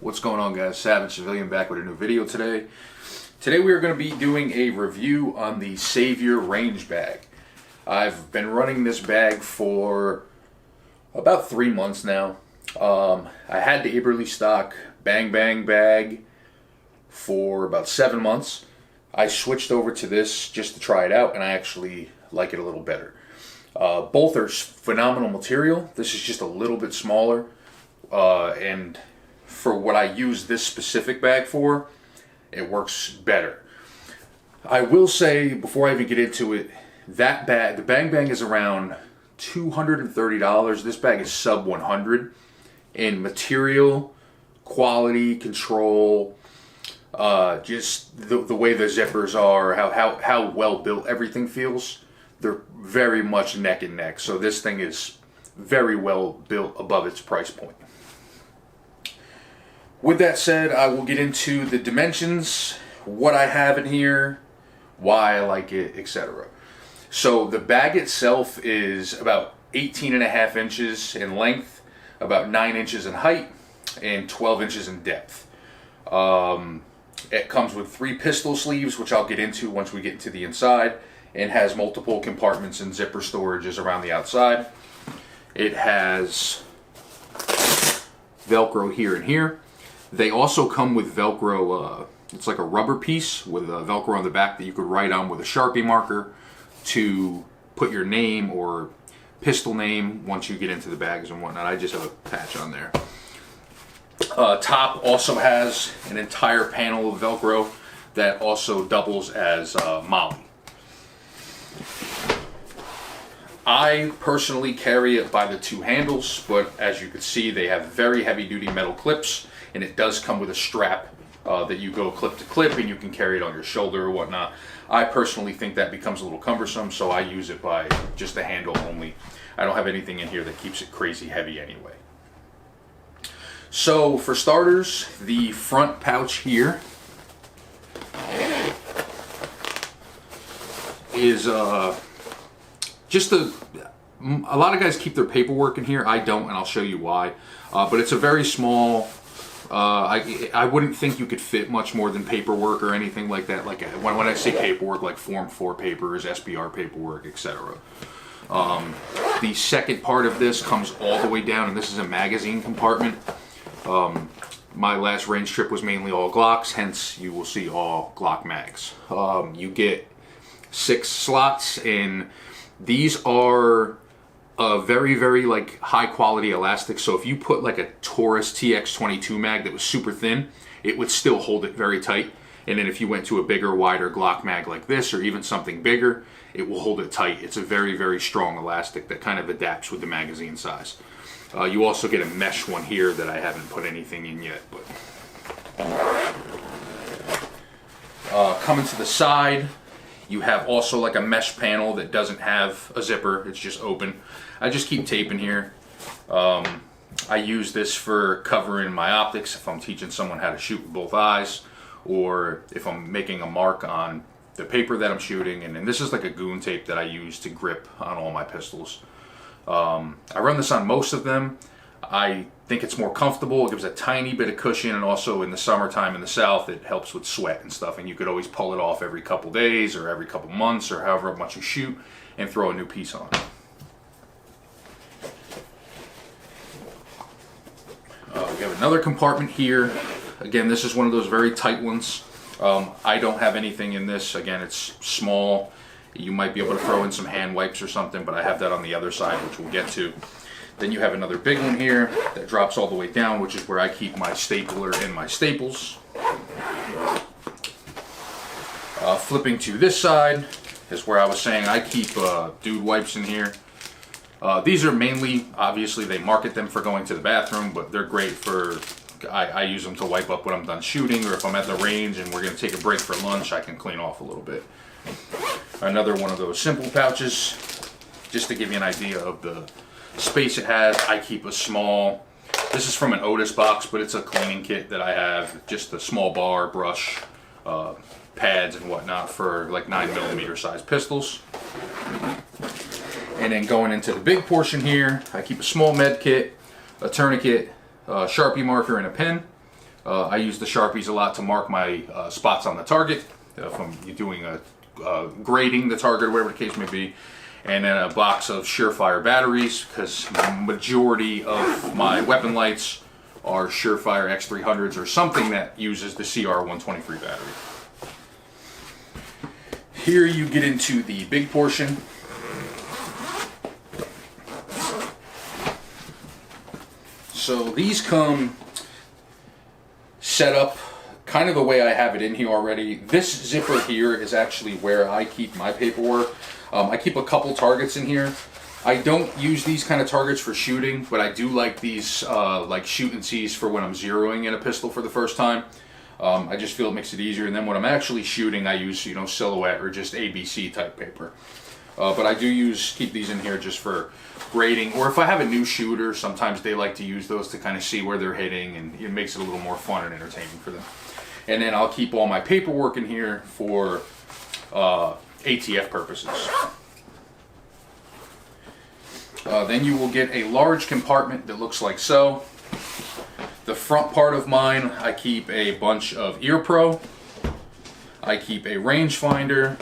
What's going on, guys? Savage Civilian back with a new video today. Today we are going to be doing a review on the Savior Range Bag. I've been running this bag for about 3 months now. I had the Aberley stock Bang Bang bag for about 7 months. I switched over to this just to try it out, and I actually like it a little better. Both are phenomenal material. This is just a little bit smaller, and for what I use this specific bag for, it works better. I will say, before I even get into it, that bag, the Bang Bang, is around $230. This bag is sub 100 in material, quality, control, just the way the zippers are, how well built everything feels. They're very much neck and neck. So this thing is very well built above its price point. With that said, I will get into the dimensions, what I have in here, why I like it, etc. So the bag itself is about 18.5 inches in length, about 9 inches in height, and 12 inches in depth. It comes with 3 pistol sleeves, which I'll get into once we get into the inside, and has multiple compartments and zipper storages around the outside. It has Velcro here and here. They also come with Velcro, it's like a rubber piece with Velcro on the back that you could write on with a Sharpie marker to put your name or pistol name once you get into the bags and whatnot. I just have a patch on there. Top also has an entire panel of Velcro that also doubles as MOLLE. I personally carry it by the 2 handles, but as you can see, they have very heavy duty metal clips, and it does come with a strap that you go clip to clip, and you can carry it on your shoulder or whatnot. I personally think that becomes a little cumbersome, so I use it by just the handle only. I don't have anything in here that keeps it crazy heavy anyway. So for starters, the front pouch here is just a lot of guys keep their paperwork in here. I don't, and I'll show you why. But it's a very small. I wouldn't think you could fit much more than paperwork or anything like that. Like when I say paperwork, like Form 4 papers, SBR paperwork, etc. The second part of this comes all the way down, and this is a magazine compartment. My last range trip was mainly all Glocks, hence you will see all Glock mags. You get 6 slots, and these are very, very like high quality elastic. So if you put like a Taurus TX22 mag that was super thin, it would still hold it very tight. And then if you went to a bigger, wider Glock mag like this, or even something bigger, it will hold it tight. It's a very, very strong elastic that kind of adapts with the magazine size. You also get a mesh one here that I haven't put anything in yet. But coming to the side, you have also like a mesh panel that doesn't have a zipper. It's just open. I just keep tape in here. I use this for covering my optics if I'm teaching someone how to shoot with both eyes, or if I'm making a mark on the paper that I'm shooting. And then this is like a goon tape that I use to grip on all my pistols. I run this on most of them. I think it's more comfortable. It gives a tiny bit of cushion, and also in the summertime in the South, it helps with sweat and stuff, and you could always pull it off every couple days or every couple months or however much you shoot and throw a new piece on. We have another compartment here. Again, this is one of those very tight ones. I don't have anything in this. Again, it's small. You might be able to throw in some hand wipes or something, but I have that on the other side, which we'll get to. Then you have another big one here that drops all the way down, which is where I keep my stapler and my staples. Flipping to this side is where I was saying I keep dude wipes in here. These are mainly, obviously they market them for going to the bathroom, but they're great for, I use them to wipe up when I'm done shooting, or if I'm at the range and we're going to take a break for lunch, I can clean off a little bit. Another one of those simple pouches, just to give you an idea of the space it has. I keep a small, this is from an Otis box, but it's a cleaning kit that I have, just a small bar, brush, pads and whatnot for like 9mm size pistols. And then going into the big portion here, I keep a small med kit, a tourniquet, a Sharpie marker, and a pen. I use the Sharpies a lot to mark my spots on the target from doing grading the target or whatever the case may be. And then a box of Surefire batteries, because the majority of my weapon lights are Surefire X300s or something that uses the CR123 battery. Here you get into the big portion. So these come set up kind of the way I have it in here already. This zipper here is actually where I keep my paperwork. I keep a couple targets in here. I don't use these kind of targets for shooting, but I do like these like shoot and seize for when I'm zeroing in a pistol for the first time. I just feel it makes it easier. And then when I'm actually shooting, I use, you know, silhouette or just ABC type paper. But I do keep these in here just for grading, or if I have a new shooter, sometimes they like to use those to kind of see where they're hitting, and it makes it a little more fun and entertaining for them. And then I'll keep all my paperwork in here for ATF purposes. Then you will get a large compartment that looks like so. The front part of mine, I keep a bunch of EarPro, I keep a rangefinder,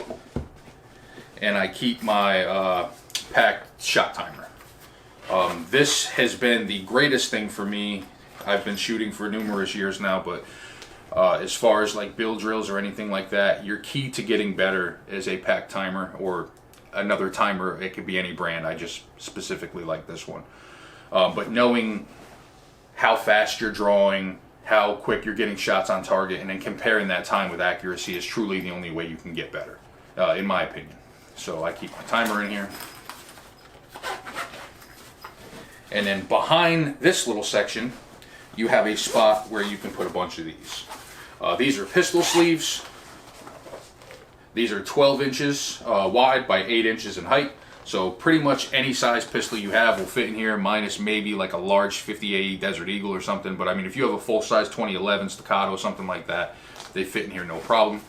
and I keep my packed shot timer. This has been the greatest thing for me. I've been shooting for numerous years now, but as far as like build drills or anything like that, your key to getting better is a packed timer or another timer. It could be any brand. I just specifically like this one. But knowing how fast you're drawing, how quick you're getting shots on target, and then comparing that time with accuracy is truly the only way you can get better, in my opinion. So I keep my timer in here. And then behind this little section, you have a spot where you can put a bunch of these. These are pistol sleeves. These are 12 inches wide by 8 inches in height. So pretty much any size pistol you have will fit in here, minus maybe like a large 5080 Desert Eagle or something. But I mean, if you have a full-size 2011 Staccato, something like that, they fit in here no problem.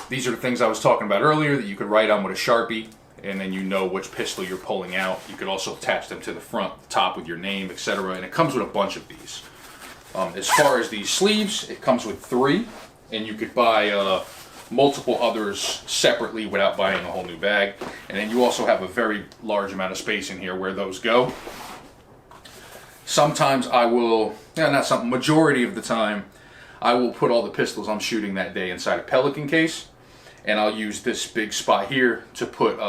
These are the things I was talking about earlier that you could write on with a Sharpie, and then you know which pistol you're pulling out. You could also attach them to the front, the top with your name, etc. And it comes with a bunch of these. As far as these sleeves, it comes with 3, and you could buy multiple others separately without buying a whole new bag. And then you also have a very large amount of space in here where those go. Sometimes I will, majority of the time, I will put all the pistols I'm shooting that day inside a Pelican case, and I'll use this big spot here to put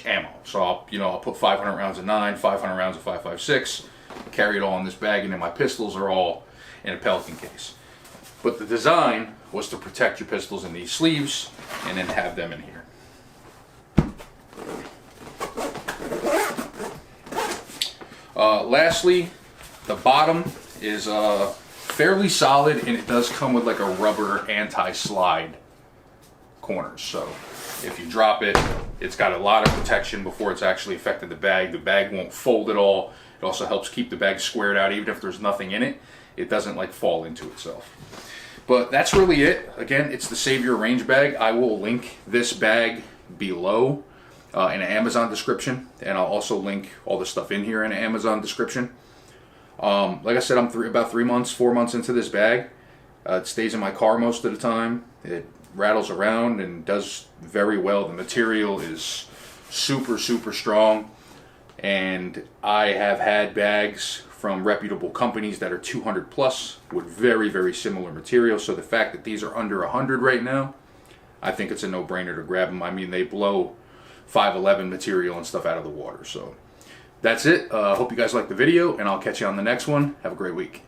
ammo. So I'll put 500 rounds of 9, 500 rounds of 5.56, carry it all in this bag, and then my pistols are all in a Pelican case. But the design was to protect your pistols in these sleeves and then have them in here. Lastly, the bottom is fairly solid, and it does come with like a rubber anti-slide corners. So if you drop it, it's got a lot of protection before it's actually affected the bag. The bag won't fold at all. It also helps keep the bag squared out even if there's nothing in it. It doesn't like fall into itself. But that's really it. Again, it's the Savior range bag. I will link this bag below in an Amazon description, and I'll also link all the stuff in here in an Amazon description. Like I said, I'm about 4 months into this bag. It stays in my car most of the time. It rattles around and does very well. The material is super, super strong, and I have had bags from reputable companies that are 200 plus with very, very similar material. So the fact that these are under 100 right now, I think it's a no-brainer to grab them. I mean, they blow 511 material and stuff out of the water. So that's it. Hope you guys liked the video, and I'll catch you on the next one. Have a great week.